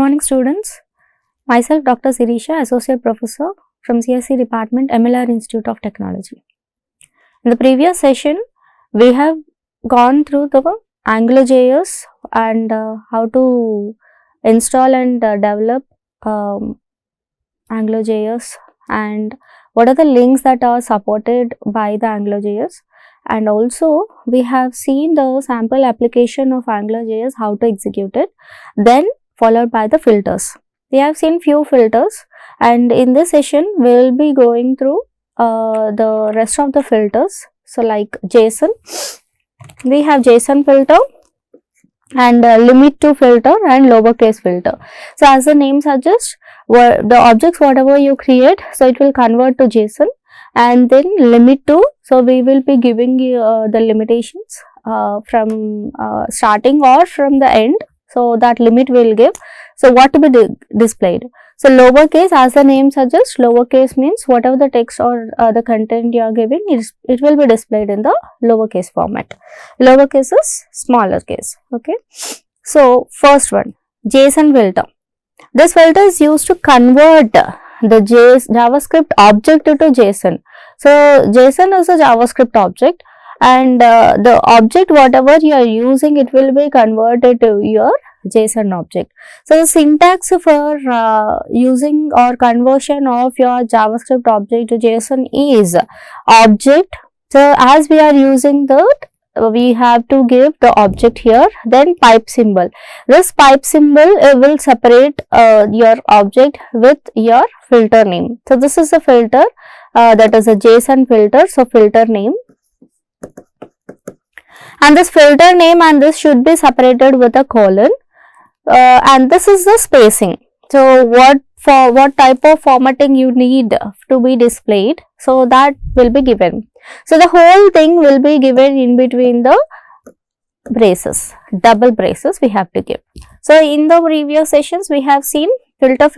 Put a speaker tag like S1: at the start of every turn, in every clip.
S1: morning students, myself Dr. Shirisha, Associate Professor from CSE Department, MLR Institute of Technology. In the previous session, we have gone through the AngularJS and how to install and develop AngularJS and what are the links that are supported by the AngularJS, and also we have seen the sample application of AngularJS, how to execute it, then followed by the filters. We have seen few filters, and in this session we will be going through the rest of the filters. So like JSON, we have JSON filter and limit to filter and lowercase filter. So as the name suggests, the objects whatever you create, so it will convert to JSON, and then limit to, so we will be giving you the limitations from starting or from the end. So that limit will give, so what to be displayed. So lowercase, as the name suggests, lowercase means whatever the text or the content you are giving, it will be displayed in the lowercase format. Lowercase is smaller case. Okay. So first one, JSON filter. This filter is used to convert the JavaScript object to JSON. So JSON is a JavaScript object, and the object whatever you are using, it will be converted to your JSON object. So the syntax for using or conversion of your JavaScript object to JSON is object. So as we are using that, we have to give the object here, then pipe symbol. This pipe symbol will separate your object with your filter name. So this is a filter, that is a JSON filter. So filter name, and this filter name and this should be separated with a colon, and this is the spacing. So what type of formatting you need to be displayed, so that will be given. So the whole thing will be given in between the braces, double braces we have to give. So in the previous sessions we have seen filter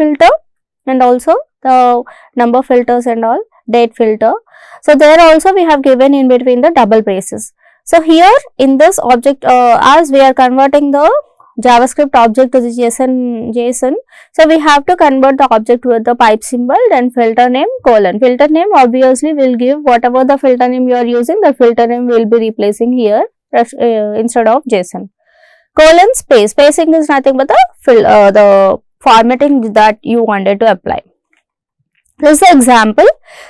S1: and also the number filters and all, date filter. So there also we have given in between the double braces. So here in this object, as we are converting the JavaScript object to the JSON, so we have to convert the object with the pipe symbol, then filter name, colon. Filter name obviously will give whatever the filter name you are using, the filter name will be replacing here instead of JSON. Colon, space. Spacing is nothing but the formatting that you wanted to apply. This is the example.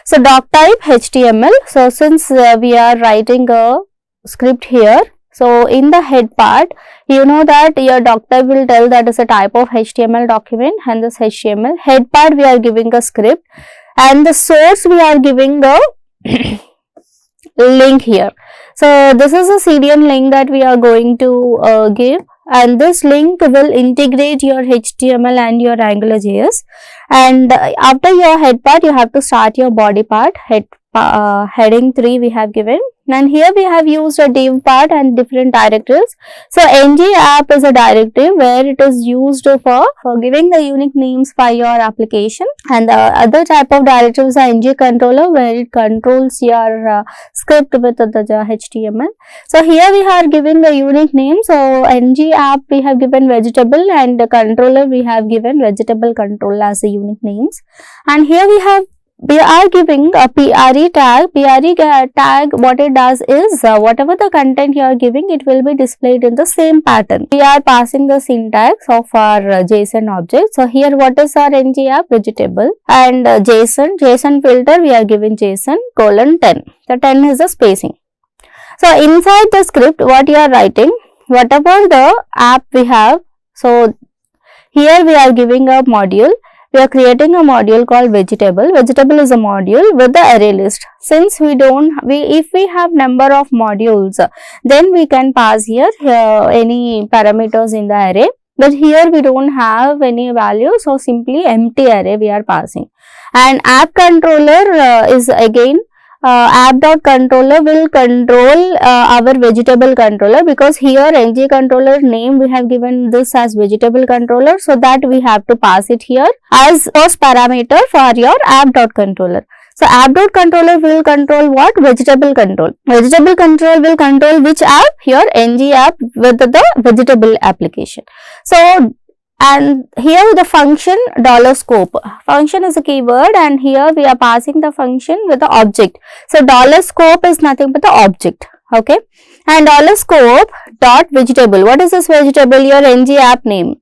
S1: So doc type HTML. So since we are writing a script here, so in the head part, you know that your doc type will tell that is a type of HTML document, and this HTML head part we are giving a script, and the source we are giving the link here. So this is a CDN link that we are going to give, and this link will integrate your HTML and your AngularJS. And after your head part, you have to start your body part. Heading 3 we have given, and here we have used a div part and different directives. So ng app is a directive where it is used for giving the unique names for your application, and the other type of directive is the ng controller where it controls your script with the HTML. So here we are giving the unique name. So ng app we have given vegetable, and the controller we have given vegetable control as the unique names. And here we are giving a PRE tag. PRE tag, what it does is whatever the content you are giving, it will be displayed in the same pattern. We are passing the syntax of our JSON object. So here what is our ng app? Vegetable, and JSON filter we are giving JSON colon 10. So 10 is the spacing. So inside the script what you are writing, whatever the app we have, so here we are giving a module. We are creating a module called vegetable. Vegetable is a module with the array list. Since if we have number of modules, then we can pass here any parameters in the array. But here we don't have any value, so simply empty array we are passing. And app controller is again app.controller will control our vegetable controller, because here ng controller name we have given this as vegetable controller, so that we have to pass it here as first parameter for your app.controller. So app.controller will control what? Vegetable control. Vegetable control will control which app? Your ng app with the vegetable application. So and here the function $scope. Function is a keyword, and here we are passing the function with the object. So $scope is nothing but the object. Okay, and $scope dot vegetable. What is this vegetable? Your NG app name.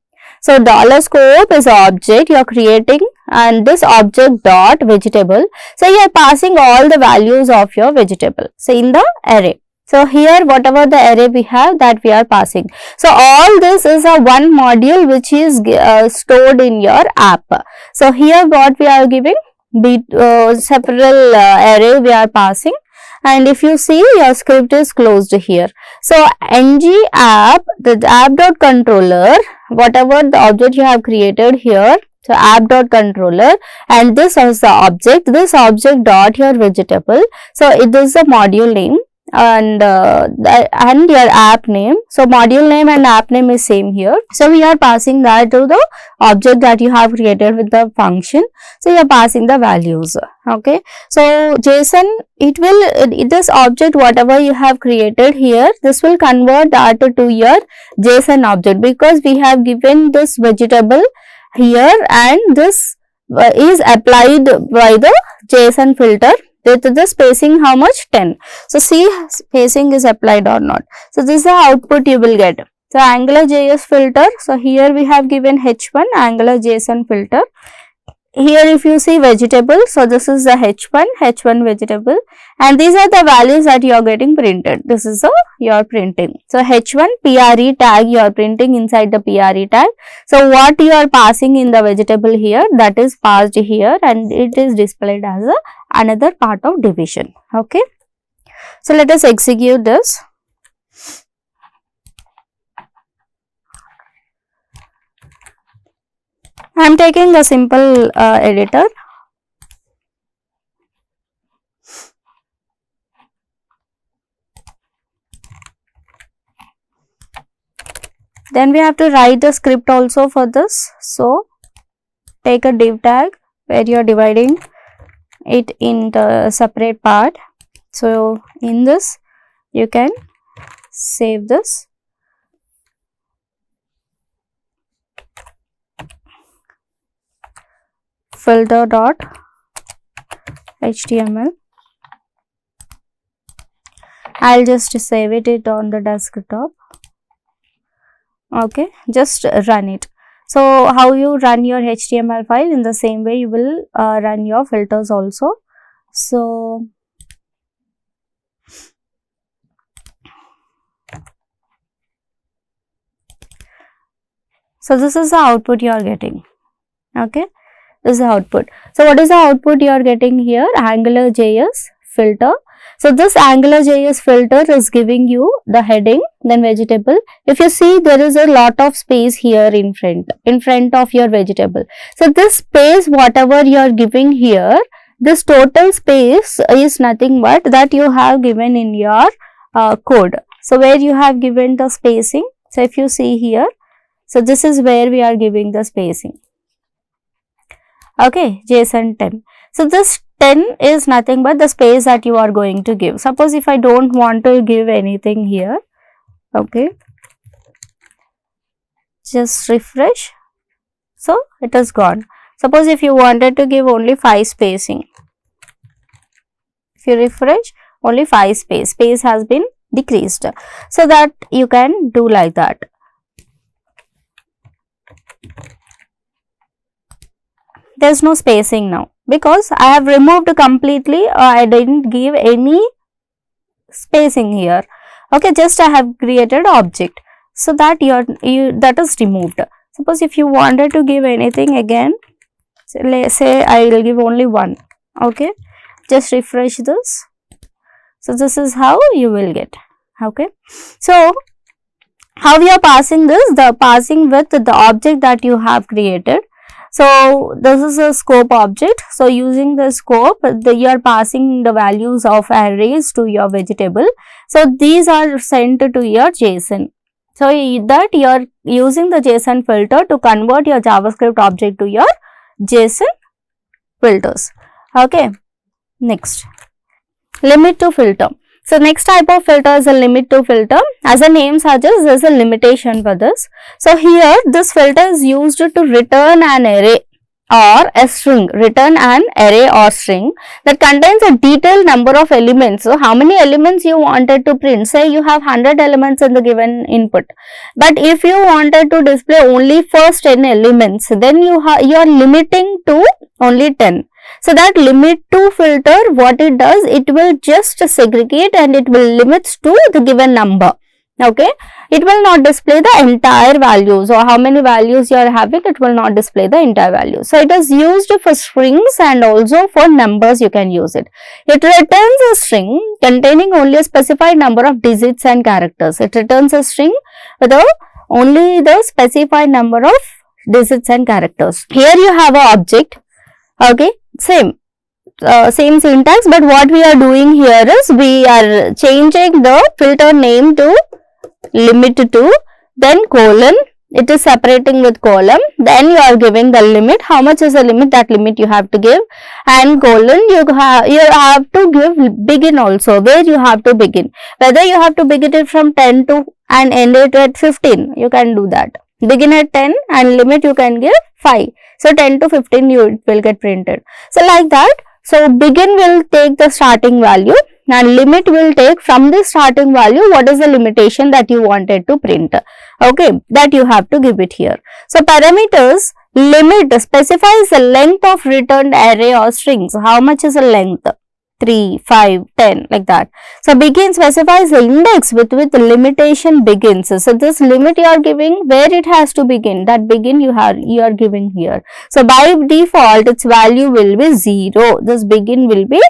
S1: So $scope is object you are creating, and this object dot vegetable. So you are passing all the values of your vegetable. So in the array. So here whatever the array we have, that we are passing. So all this is a one module which is stored in your app. So here what we are giving, several array we are passing, and if you see your script is closed here. So ng app, the app.controller, whatever the object you have created here, so app.controller, and this is the object, this object dot your vegetable. So it is the module name, and your app name. So module name and app name is same here. So we are passing that to the object that you have created with the function. So you are passing the values. Okay, so JSON, this object whatever you have created here, this will convert that to your JSON object, because we have given this vegetable here, and this is applied by the JSON filter with the spacing how much, 10. So see spacing is applied or not. So this is the output you will get. So Angular JS filter. So here we have given H1 Angular JSON filter. Here if you see vegetable, so this is the H1 vegetable, and these are the values that you are getting printed. This is your printing. So H1 PRE tag you are printing inside the PRE tag. So what you are passing in the vegetable here, that is passed here, and it is displayed as another part of division. Okay. So let us execute this. I am taking a simple editor. Then we have to write the script also for this. So take a div tag where you are dividing it in the separate part. So in this you can save this. filter.html. I'll just save it on the desktop. Okay, just run it. So how you run your HTML file, in the same way you will run your filters also. So this is the output you are getting. Okay, this is the output. So what is the output you are getting here? Angular JS filter. So this Angular JS filter is giving you the heading, then vegetable. If you see, there is a lot of space here in front of your vegetable. So this space whatever you are giving here, this total space is nothing but that you have given in your code. So where you have given the spacing. So if you see here, so this is where we are giving the spacing. Okay, JSON 10. So this 10 is nothing but the space that you are going to give. Suppose if I don't want to give anything here, okay, just refresh. So it is gone. Suppose if you wanted to give only 5 spacing, if you refresh, only 5 space has been decreased. So that you can do like that. There is no spacing now, because I have removed completely, I didn't give any spacing here. Okay, just I have created object, so that that is removed. Suppose if you wanted to give anything again, say I will give only 1. Okay, just refresh this. So this is how you will get. Okay, so how we are passing this? The passing with the object that you have created. So this is a scope object. So using the scope, you are passing the values of arrays to your vegetable. So these are sent to your JSON. So that you are using the JSON filter to convert your JavaScript object to your JSON filters. Okay. Next, limit to filter. So next type of filter is a limit to filter. As the name suggests, there is a limitation for this. So here this filter is used to return an array or a string, return an array or string that contains a detailed number of elements. So how many elements you wanted to print? Say you have 100 elements in the given input, but if you wanted to display only first 10 elements, then you are limiting to only 10. So that limit to filter, what it does, it will just segregate and it will limits to the given number. Okay, it will not display the entire values, or how many values you are having, it will not display the entire value. So it is used for strings and also for numbers you can use it. It returns a string containing only a specified number of digits and characters. It returns a string with only the specified number of digits and characters. Here you have an object. Okay, same syntax, but what we are doing here is we are changing the filter name to limit to, then colon, it is separating with column, then you are giving the limit. How much is the limit? That limit you have to give, and colon, you have to give begin also, where you have to begin, whether you have to begin it from 10 to and end it at 15, you can do that. Begin at 10 and limit you can give 5. So 10 to 15 you will get printed. So like that. So begin will take the starting value and limit will take from the starting value what is the limitation that you wanted to print. Okay, that you have to give it here. So parameters, limit specifies the length of returned array or strings. How much is the length? 3, 5, 10, like that. So begin specifies the index with limitation begins. So this limit you are giving, where it has to begin, that begin you are giving here. So by default its value will be 0. This begin will be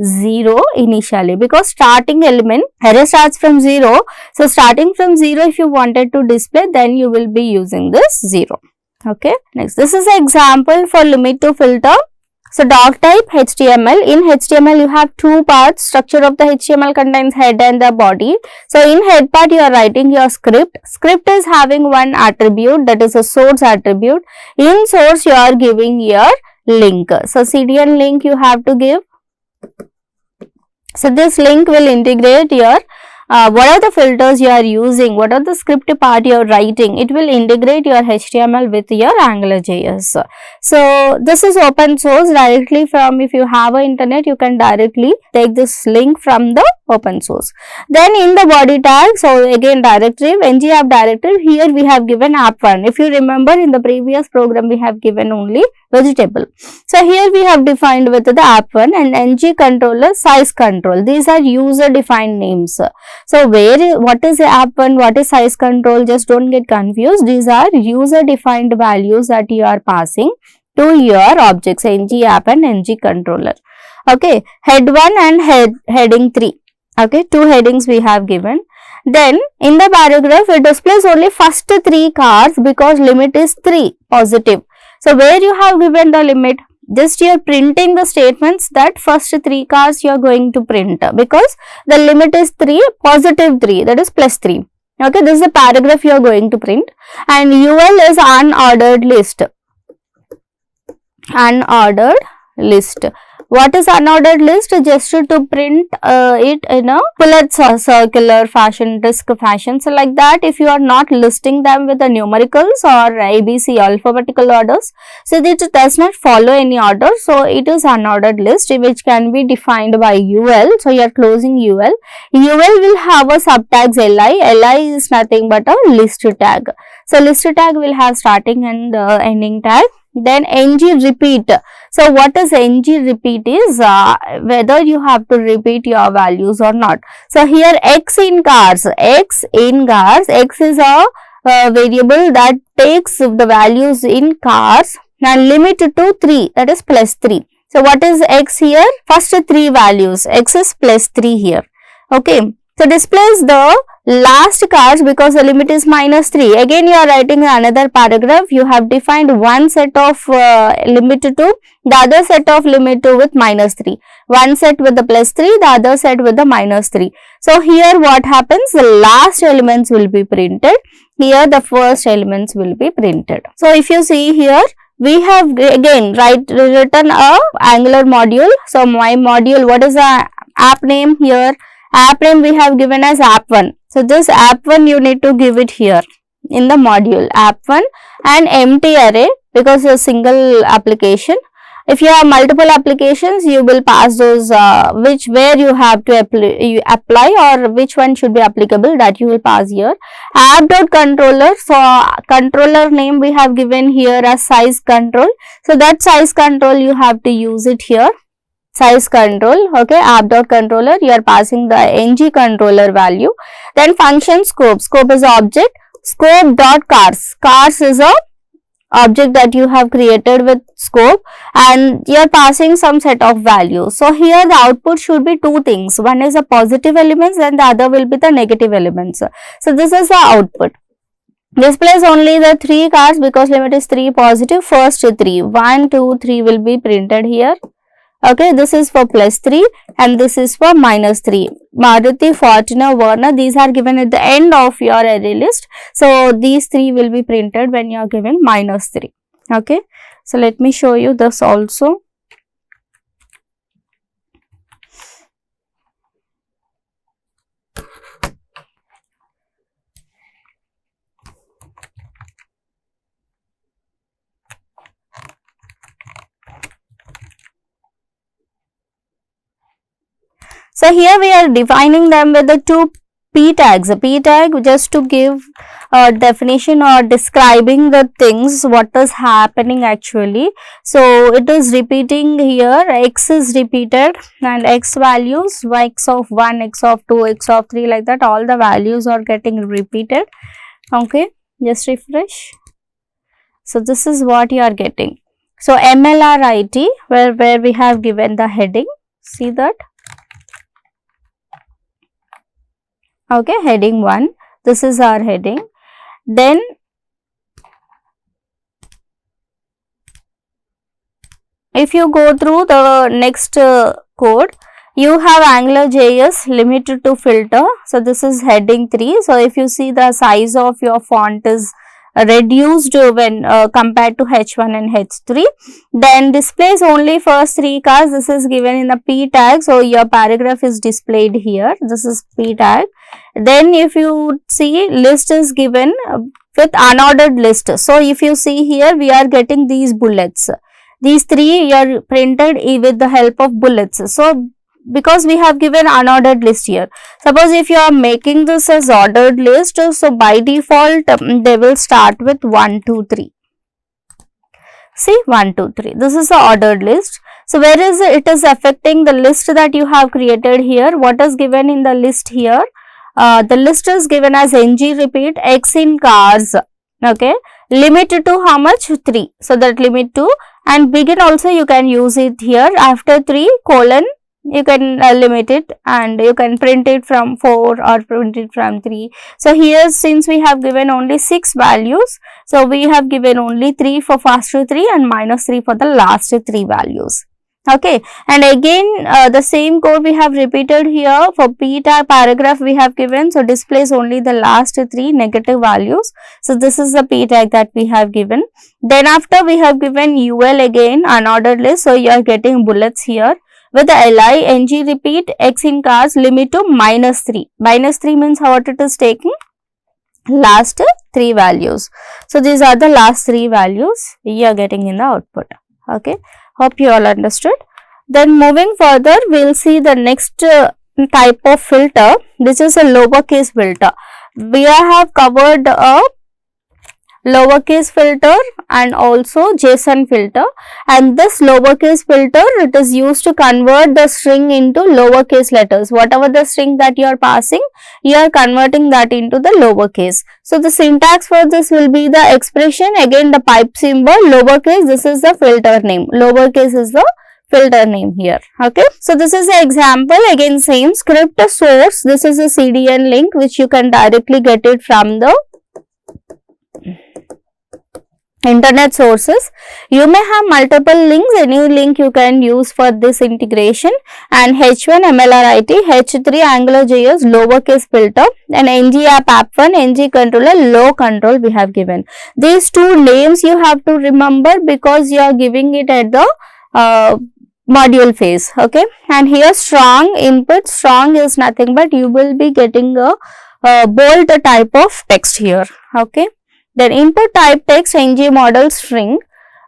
S1: 0 initially, because starting element array starts from 0. So starting from 0, if you wanted to display, then you will be using this 0. Okay, next, this is an example for limit to filter. So doc type HTML. In HTML you have two parts. Structure of the HTML contains head and the body. So in head part you are writing your script. Script is having one attribute, that is a source attribute. In source you are giving your link. So CDN link you have to give. So this link will integrate your what are the filters you are using, what are the script part you are writing, it will integrate your HTML with your AngularJS. So this is open source directly from, if you have a internet, you can directly take this link from the open source. Then in the body tag, so again directive, ng app directive, here we have given app1. If you remember in the previous program we have given only vegetable. So here we have defined with the app1 and ng controller size control. These are user defined names. So what is app1, what is size control, just don't get confused. These are user defined values that you are passing to your objects, ng app and ng controller. Okay, head 1 and heading 3. Okay, two headings we have given. Then in the paragraph it displays only first 3 cars because limit is 3 positive. So where you have given the limit, just you are printing the statements that first 3 cars you are going to print, because the limit is 3 positive 3, that is plus 3. Okay, this is the paragraph you are going to print, and UL is unordered list. Unordered list. What is unordered list? Just to print it in a bullet circular fashion, disk fashion. So like that, if you are not listing them with the numericals or ABC alphabetical orders, so it does not follow any order. So it is unordered list which can be defined by UL. So you are closing UL. UL will have a subtags LI. LI is nothing but a list tag. So list tag will have starting and ending tag. Then ng repeat. So what is ng repeat is whether you have to repeat your values or not. So here x in cars, x is a variable that takes the values in cars and limit to 3, that is plus 3. So what is x here? First 3 values, x is plus 3 here. Okay. So displays the last cars because the limit is minus 3. Again you are writing another paragraph. You have defined one set of limit to, the other set of limit to with minus 3. One set with the plus 3, the other set with the minus 3. So here what happens? The last elements will be printed. Here the first elements will be printed. So if you see here, we have again written a Angular module. So my module, what is the app name here? App name we have given as app1. So this app1 you need to give it here in the module app1, and empty array because a single application. If you have multiple applications, you will pass those where you have to apply or which one should be applicable, that you will pass here. App.controller, so controller name we have given here as size control. So that size control you have to use it here. Size control, okay, app.controller, you are passing the ng controller value. Then function scope, scope is object, scope.cars, cars is a object that you have created with scope, and you are passing some set of values. So here the output should be two things, one is the positive elements and the other will be the negative elements. So this is the output. Displays only the 3 cars because limit is 3 positive, first 3, 1, 2, 3 will be printed here. Okay, this is for +3 and this is for -3. Maruti, Fortuner, Warner, these are given at the end of your array list. So these 3 will be printed when you are given -3. Okay, so let me show you this also. So here we are defining them with the 2 P tags. A P tag just to give a definition or describing the things, what is happening actually. So it is repeating here, x is repeated and x values, x of 1, x of 2, x of 3, like that all the values are getting repeated. Okay, just refresh. So this is what you are getting. So MLR IT, where we have given the heading, see that. Okay, heading 1, this is our heading. Then if you go through the next code, you have AngularJS limited to filter. So this is heading 3. So if you see the size of your font is reduced when compared to H1 and H3. Then displays only first 3 cars, this is given in the P tag. So your paragraph is displayed here, this is P tag. Then if you see, list is given with unordered list. So if you see here, we are getting these bullets. These 3 are printed with the help of bullets. So because we have given unordered list here. Suppose if you are making this as ordered list, so by default they will start with 1, 2, 3. See, 1, 2, 3. This is the ordered list. So where is it is affecting the list that you have created here? What is given in the list here? The list is given as ng repeat x in cars. Okay, limit to how much? 3. So that limit to, and begin also you can use it here. After 3 colon you can limit it, and you can print it from 4 or print it from 3. So here since we have given only 6 values, so we have given only 3 for first 3 and -3 for the last 3 values. Okay, and again the same code we have repeated here for P tag paragraph we have given. So displays only the last 3 negative values. So this is the P tag that we have given. Then after we have given UL again unordered list. So you are getting bullets here with the LI ng repeat x in cars limit to -3. -3 means what it is taking? Last 3 values. So these are the last 3 values you are getting in the output. Okay, hope you all understood. Then moving further, we will see the next type of filter. This is a lowercase filter. We have covered a lowercase filter and also JSON filter, and this lowercase filter, it is used to convert the string into lowercase letters. Whatever the string that you are passing, you are converting that into the lowercase. So the syntax for this will be the expression, again the pipe symbol, lowercase, this is the filter name, lowercase is the filter name here. Okay, so this is an example, again same script source, this is a CDN link which you can directly get it from the internet sources. You may have multiple links, any link you can use for this integration, and H1 MLR IT, H3 AngularJS lowercase filter, and ng app app1, ng controller low control we have given. These 2 names you have to remember because you are giving it at the module phase. Okay, and here strong input, strong is nothing but you will be getting a bold type of text here. Okay, then input type text ng model string.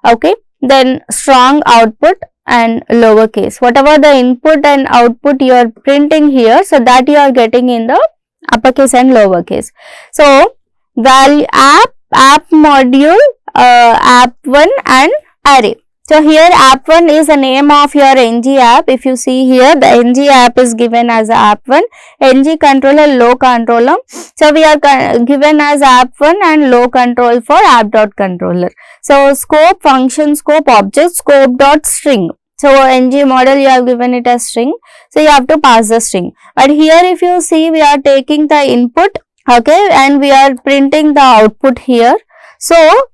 S1: Okay, then strong output and lowercase, whatever the input and output you are printing here, so that you are getting in the uppercase and lowercase. So value app module, app1 and array. So here app1 is the name of your ng app. If you see here, the ng app is given as app1, ng controller, low controller. So we are given as app1 and low control for app.controller. So scope, function scope, object scope dot string. So ng model you have given it as string. So you have to pass the string. But here if you see, we are taking the input, okay, and we are printing the output here. So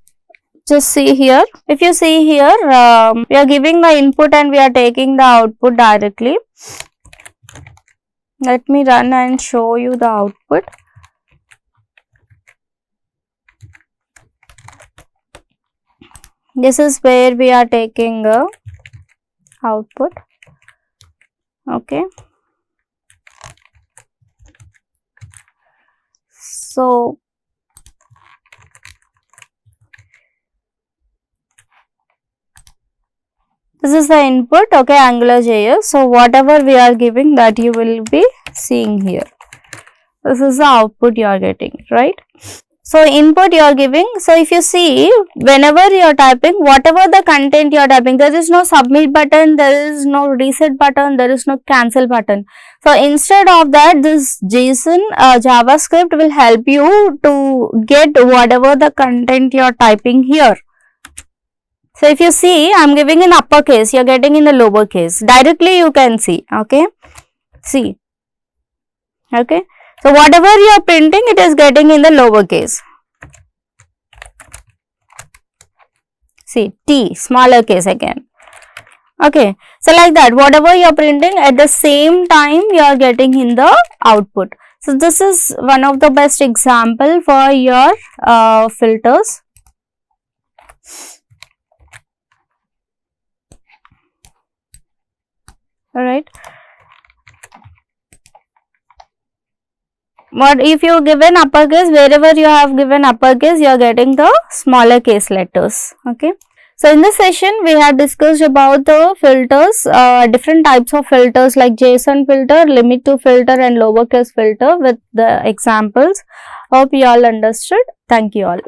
S1: just see here, if you see here, we are giving the input and we are taking the output directly. Let me run and show you the output. This is where we are taking the output. Okay, so this is the input, okay, AngularJS. So whatever we are giving, that you will be seeing here. This is the output you are getting, right? So input you are giving. So if you see, whenever you are typing, whatever the content you are typing, there is no submit button, there is no reset button, there is no cancel button. So instead of that, this JSON JavaScript will help you to get whatever the content you are typing here. So if you see, I am giving in uppercase, you are getting in the lowercase. Directly you can see, okay. See, okay. So whatever you are printing, it is getting in the lowercase. See, T, smaller case again. Okay. So like that, whatever you are printing, at the same time you are getting in the output. So this is one of the best example for your filters. Alright. But if you given uppercase, wherever you have given uppercase, you are getting the smaller case letters. Okay. So in this session, we have discussed about the filters, different types of filters like JSON filter, limit to filter and lowercase filter with the examples. Hope you all understood. Thank you all.